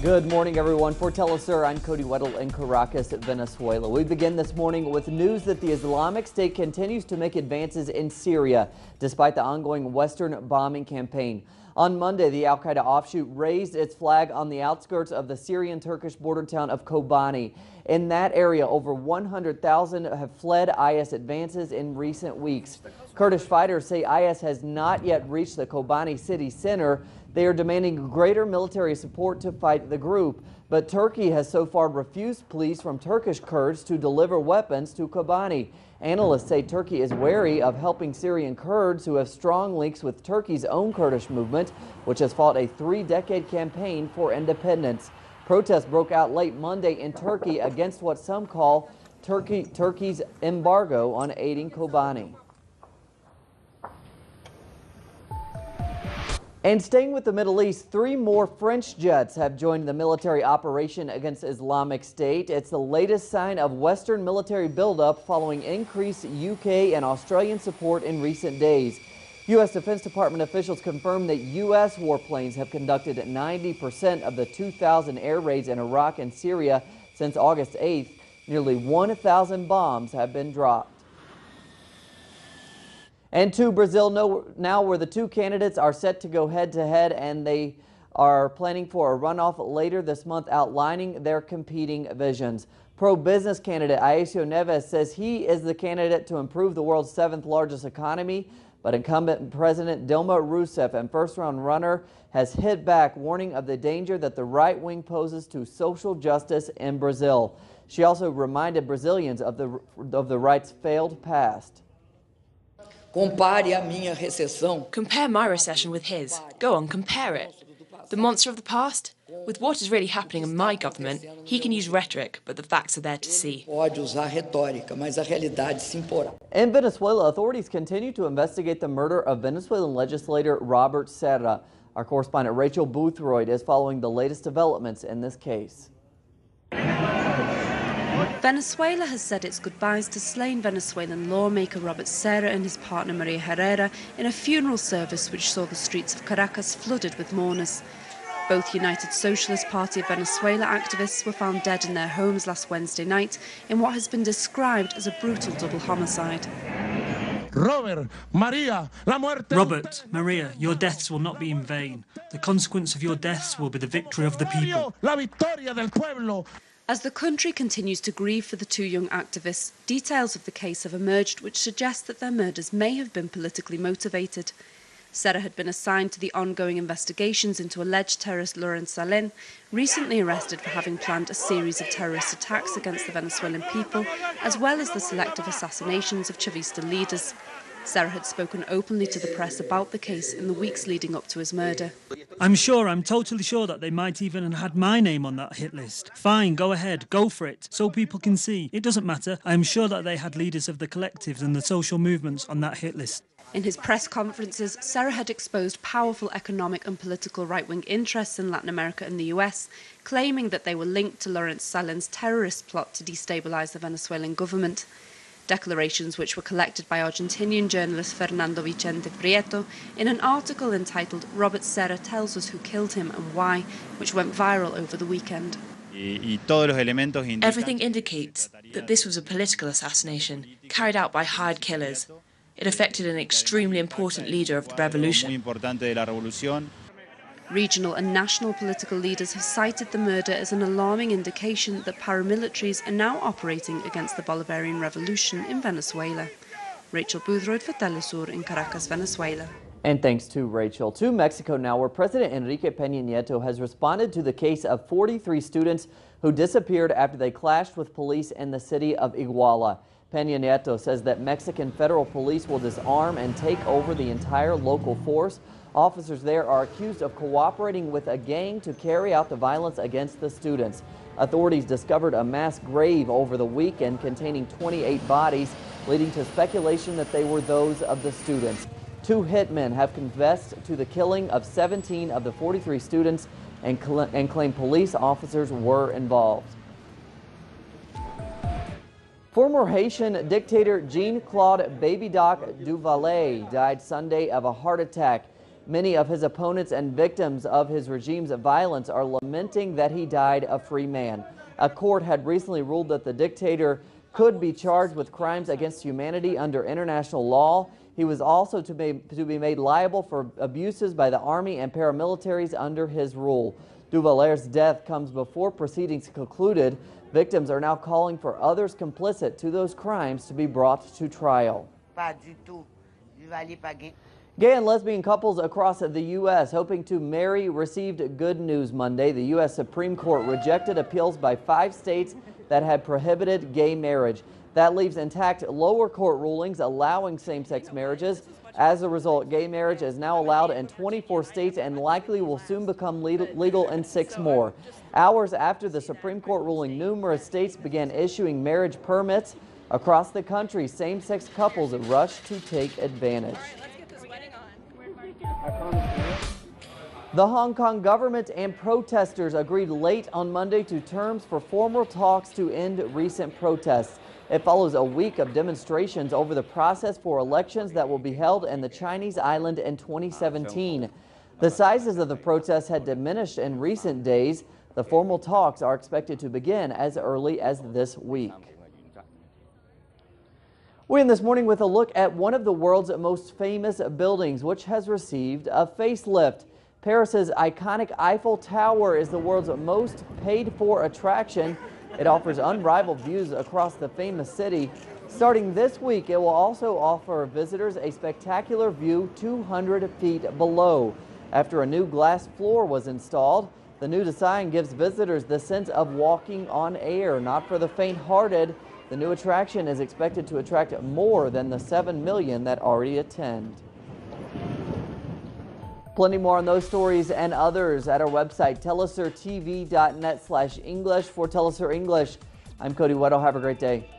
Good morning, everyone. For teleSUR, I'm Cody Weddle in Caracas, Venezuela. We begin this morning with news that the Islamic State continues to make advances in Syria, despite the ongoing Western bombing campaign. On Monday, the al-Qaeda offshoot raised its flag on the outskirts of the Syrian-Turkish border town of Kobani. In that area, over 100,000 have fled IS advances in recent weeks. Kurdish fighters say IS has not yet reached the Kobani city center. They are demanding greater military support to fight the group. But Turkey has so far refused pleas from Turkish Kurds to deliver weapons to Kobani. Analysts say Turkey is wary of helping Syrian Kurds who have strong links with Turkey's own Kurdish movement, which has fought a 3-decade campaign for independence. Protests broke out late Monday in Turkey against what some call Turkey's embargo on aiding Kobani. And staying with the Middle East, 3 more French jets have joined the military operation against Islamic State. It's the latest sign of Western military buildup following increased UK and Australian support in recent days. U.S. Defense Department officials confirmed that U.S. warplanes have conducted 90% of the 2,000 air raids in Iraq and Syria since August 8th. Nearly 1,000 bombs have been dropped. And to Brazil now, where the 2 candidates are set to go head-to-head, and they are planning for a runoff later this month outlining their competing visions. Pro-business candidate Aécio Neves says he is the candidate to improve the world's 7th largest economy, but incumbent President Dilma Rousseff and first-round runner has hit back, warning of the danger that the right wing poses to social justice in Brazil. She also reminded Brazilians of the right's failed past. Compare my recession with his. Go on, compare it. The monster of the past? With what is really happening in my government, he can use rhetoric, but the facts are there to see. In Venezuela, authorities continue to investigate the murder of Venezuelan legislator Robert Serra. Our correspondent Rachel Boothroyd is following the latest developments in this case. Venezuela has said its goodbyes to slain Venezuelan lawmaker Robert Serra and his partner Maria Herrera in a funeral service which saw the streets of Caracas flooded with mourners. Both United Socialist Party of Venezuela activists were found dead in their homes last Wednesday night in what has been described as a brutal double homicide. Robert, Maria, your deaths will not be in vain. The consequence of your deaths will be the victory of the people. As the country continues to grieve for the 2 young activists, details of the case have emerged which suggest that their murders may have been politically motivated. Serra had been assigned to the ongoing investigations into alleged terrorist Lawrence Salin, recently arrested for having planned a series of terrorist attacks against the Venezuelan people, as well as the selective assassinations of Chavista leaders. Serra had spoken openly to the press about the case in the weeks leading up to his murder. I'm totally sure that they might even have had my name on that hit list. Fine, go ahead, go for it, so people can see. It doesn't matter. I'm sure that they had leaders of the collectives and the social movements on that hit list. In his press conferences, Serra had exposed powerful economic and political right-wing interests in Latin America and the US, claiming that they were linked to Lawrence Salin's terrorist plot to destabilise the Venezuelan government. Declarations which were collected by Argentinian journalist Fernando Vicente Prieto in an article entitled "Robert Serra Tells Us Who Killed Him and Why," which went viral over the weekend. Everything indicates that this was a political assassination carried out by hired killers. It affected an extremely important leader of the revolution. Regional and national political leaders have cited the murder as an alarming indication that paramilitaries are now operating against the Bolivarian revolution in Venezuela. Rachel Boothroyd for teleSUR in Caracas, Venezuela. And thanks to Rachel. To Mexico now, where President Enrique Peña Nieto has responded to the case of 43 students who disappeared after they clashed with police in the city of Iguala. Peña Nieto says that Mexican federal police will disarm and take over the entire local force. Officers there are accused of cooperating with a gang to carry out the violence against the students. Authorities discovered a mass grave over the weekend containing 28 bodies, leading to speculation that they were those of the students. 2 hitmen have confessed to the killing of 17 of the 43 students and claim police officers were involved. Former Haitian dictator Jean-Claude Baby Doc Duvalier died Sunday of a heart attack. Many of his opponents and victims of his regime's violence are lamenting that he died a free man. A court had recently ruled that the dictator could be charged with crimes against humanity under international law. He was also to be made liable for abuses by the army and paramilitaries under his rule. Duvalier's death comes before proceedings concluded. Victims are now calling for others complicit to those crimes to be brought to trial. Gay and lesbian couples across the U.S. hoping to marry received good news Monday. The U.S. Supreme Court rejected appeals by 5 states that had prohibited gay marriage. That leaves intact lower court rulings allowing same-sex marriages. As a result, gay marriage is now allowed in 24 states and likely will soon become legal in 6 more. Hours after the Supreme Court ruling, numerous states began issuing marriage permits. Across the country, same-sex couples rushed to take advantage. The Hong Kong government and protesters agreed late on Monday to terms for formal talks to end recent protests. It follows a week of demonstrations over the process for elections that will be held in the Chinese island in 2017. The sizes of the protests had diminished in recent days. The formal talks are expected to begin as early as this week. We end this morning with a look at one of the world's most famous buildings, which has received a facelift. Paris's iconic Eiffel Tower is the world's most paid-for attraction. It offers unrivaled views across the famous city. Starting this week, it will also offer visitors a spectacular view 200 feet below. After a new glass floor was installed, the new design gives visitors the sense of walking on air, not for the faint-hearted. The new attraction is expected to attract more than the 7 million that already attend. Plenty more on those stories and others at our website, telesurtv.net/English. For teleSUR English, I'm Cody Weddle. Have a great day.